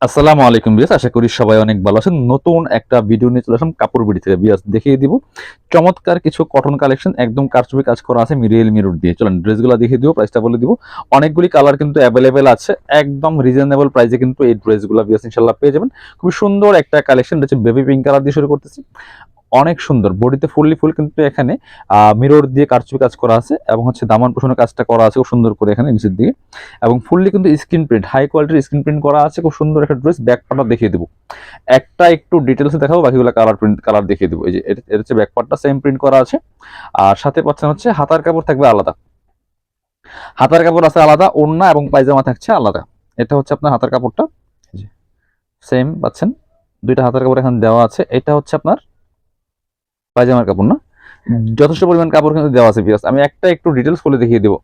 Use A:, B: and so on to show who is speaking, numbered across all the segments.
A: আসসালামু আলাইকুম বিয়াস, আশা করি সবাই অনেক ভালো আছেন। নতুন একটা ভিডিও নিয়ে চলে আসলাম কাপড় বিডি থেকে। বিয়াস দেখিয়ে দিব চমৎকার কিছু কটন কালেকশন, একদম কারচুপি কাজ করা আছে রিয়েল মিরর দিয়ে। চলেন ড্রেসগুলো দেখিয়ে দিব, প্রাইসটা বলে দিব। অনেকগুলি কালার কিন্তু অ্যাভেলেবেল আছে, একদম রিজনেবল প্রাইসে কিন্তু এই ড্রেসগুলো বিয়াস ইনশাল্লাহ পেয়ে যাবেন। খুবই সুন্দর একটা কালেকশন হচ্ছে, বেবি পিঙ্ক কালার দিয়ে শুরু করতেছি। অনেক সুন্দর, বডিতে ফুললি ফুল কিন্তু এখানে মিরর দিয়ে কারচুপি কাজ করা আছে এবং হচ্ছে দামান পোষণের কাজটা করা আছে খুব সুন্দর করে এখানে নিচের দিকে, এবং ফুললি কিন্তু স্ক্রিন প্রিন্ট, হাই কোয়ালিটির স্ক্রিন প্রিন্ট করা আছে। খুব সুন্দর একটা ড্রেস। ব্যাক পার্টটা দেখিয়ে দেবো, একটা একটু ডিটেলসে দেখাবো, বাকিগুলো কালার দেখিয়ে দেবো। এই যে এর হচ্ছে ব্যাক পার্টটা সেম প্রিন্ট করা আছে, আর সাথে পাচ্ছেন হচ্ছে হাতার কাপড় থাকবে আলাদা। হাতার কাপড় আছে আলাদা, ওড়না এবং পায়জামা থাকছে আলাদা। এটা হচ্ছে আপনার হাতার কাপড়টা, সেম পাচ্ছেন। দুইটা হাতার কাপড় এখানে দেওয়া আছে। এটা হচ্ছে আপনার পায়জামার কাপড় না, যথেষ্ট পরিমাণ কাপড় কিন্তু দেওয়া আছে। বিয়াস আমি একটা একটু ডিটেলস বলে দেখিয়ে দেবো।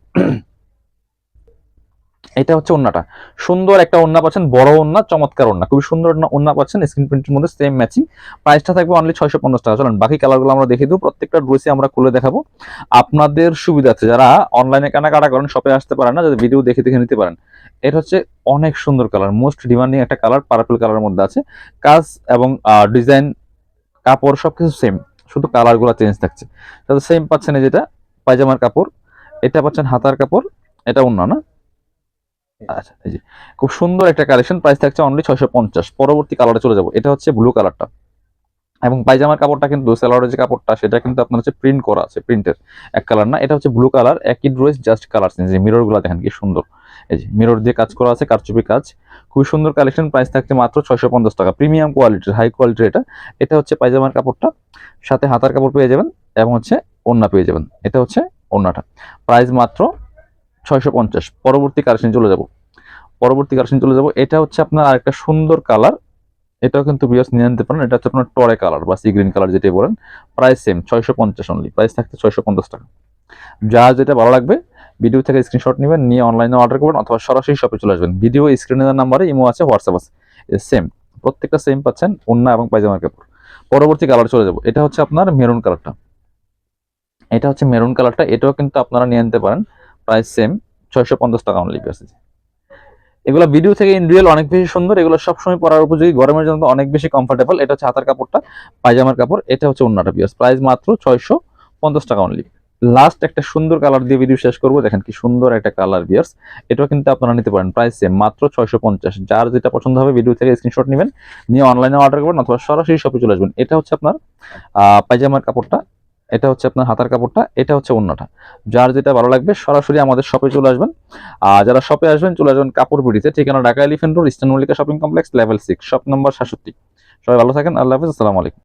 A: এটা হচ্ছে ওন্নাটা, সুন্দর একটা ওন্না পাচ্ছেন, বড় ওন্না, চমৎকার ওন্না, খুবই সুন্দর ওন্না পাচ্ছেন স্ক্রিন প্রিন্টের মধ্যে, সেম ম্যাচিং। প্রাইসটা থাকবে অনলি 650 টাকা। চলেন বাকি কালারগুলো আমরা দেখিয়ে দেবো, প্রত্যেকটা ড্রেসই আমরা খুলে দেখাবো আপনাদের সুবিধার্থে। যারা অনলাইনে কেনাকাটা করেন, শপে আসতে পারেন না, যাদের ভিডিও দেখে দেখে নিতে পারেন। এটা হচ্ছে অনেক সুন্দর কালার, মোস্ট ডিমান্ডিং একটা কালার, পার্পল কালারের মধ্যে আছে। কাজ এবং ডিজাইন, কাপড় সবকিছু সেম, শুধু কালারগুলো চেঞ্জ থাকছে। তাহলে সেম পাচ্ছেন এই যেটা পায়জামার কাপড়, এটা পাচ্ছেন হাতার কাপড়, এটা ওন্না না। আচ্ছা, এই যে খুব সুন্দর একটা কালেকশন, প্রাইস থাকছে অনলি 650। পরবর্তী কালারে চলে যাব, এটা হচ্ছে ব্লু কালারটা, এবং পায়জামার কাপড়টা কিন্তু সেলোয়ারের যে কাপড়টা সেটা কিন্তু আপনার হচ্ছে প্রিন্ট করা আছে, প্রিন্টের এক কালার না। এটা হচ্ছে ব্লু কালার, একই ড্রেস জাস্ট কালার চেঞ্জ। যে মিরর গুলো দেখেন কি সুন্দর, এই যে মিরর দিয়ে কাজ করা আছে, কারচুপি কাজ, খুবই সুন্দর কালেকশন। প্রাইস থাকছে মাত্র 650 টাকা। প্রিমিয়াম কোয়ালিটির, হাই কোয়ালিটির এটা। এটা হচ্ছে পায়জামার কাপড়টা, সাথে হাতার কাপড় পেয়ে যাবেন এবং হচ্ছে ওড়না পেয়ে যাবেন। এটা হচ্ছে ওড়নাটা, প্রাইস মাত্র 650। পরবর্তী কালেকশন চলে যাব। এটা হচ্ছে আপনার আরেকটা সুন্দর কালার, এটাও কিন্তু বিয়াস নিয়ে নিতে পারেন। এটা হচ্ছে আপনার টরে কালার বা সি গ্রিন কালার যেটাই বলেন। প্রাইস সেম 650 অনলি, প্রাইস থাকতে 650 টাকা। যা যেটা ভালো লাগবে ভিডিও থেকে স্ক্রিনশট নেবেন, নিয়ে অনলাইনে অর্ডার করবেন অথবা সরাসরি শপে চলে আসবেন। ভিডিও স্ক্রিনের নাম্বারে ইমো আছে, হোয়াটসঅ্যাপ আছে, সেম প্রত্যেকটা সেম পাচ্ছেন, ওড়না এবং পায়জামার কাপড়। পরবর্তী কালার চলে যাব, এটা হচ্ছে আপনার মেরুন কালারটা। এটাও কিন্তু আপনারা নিয়ে নিতে পারেন, প্রাইস সেম 650 টাকা অনলি। এগুলো ভিডিও থেকে ইন রিয়েল অনেক বেশি সুন্দর, এগুলো সবসময় পরার উপযোগী, গরমের জন্য অনেক বেশি কমফোর্টেবল। এটা হচ্ছে হাতার কাপড়টা, পায়জামার কাপড়, এটা হচ্ছে ওন্নাটা। বিয়াস প্রাইস মাত্র 650 টাকা অনলি। লাস্ট একটা সুন্দর কালার দিয়ে ভিডিও শেষ করবো, দেখেন কি সুন্দর একটা কালার বিয়ার্স। এটাও কিন্তু আপনারা নিতে পারেন, প্রাইস সেম মাত্র 650। যার যেটা পছন্দ হবে ভিডিও থেকে স্ক্রিনশট নেবেন, নিয়ে অনলাইনে অর্ডার করবেন অথবা সরাসরি শপে চলে আসবেন। এটা হচ্ছে আপনার পায়জামার কাপড়টা, এটা হচ্ছে আপনার হাতার কাপড়টা, এটা হচ্ছে ওন্নাটা। যার যেটা ভালো লাগবে সরাসরি আমাদের শপে চলে আসবেন। আর যারা শপে আসবেন চলে আসবেন কাপড় বিডিতে, ঠিকানা Dhaka elephant road, eastern Mallika shopping complex, level 6, shop number 67। সবাই ভালো থাকেন, আল্লাহ হাফিজ, আসসালামু আলাইকুম।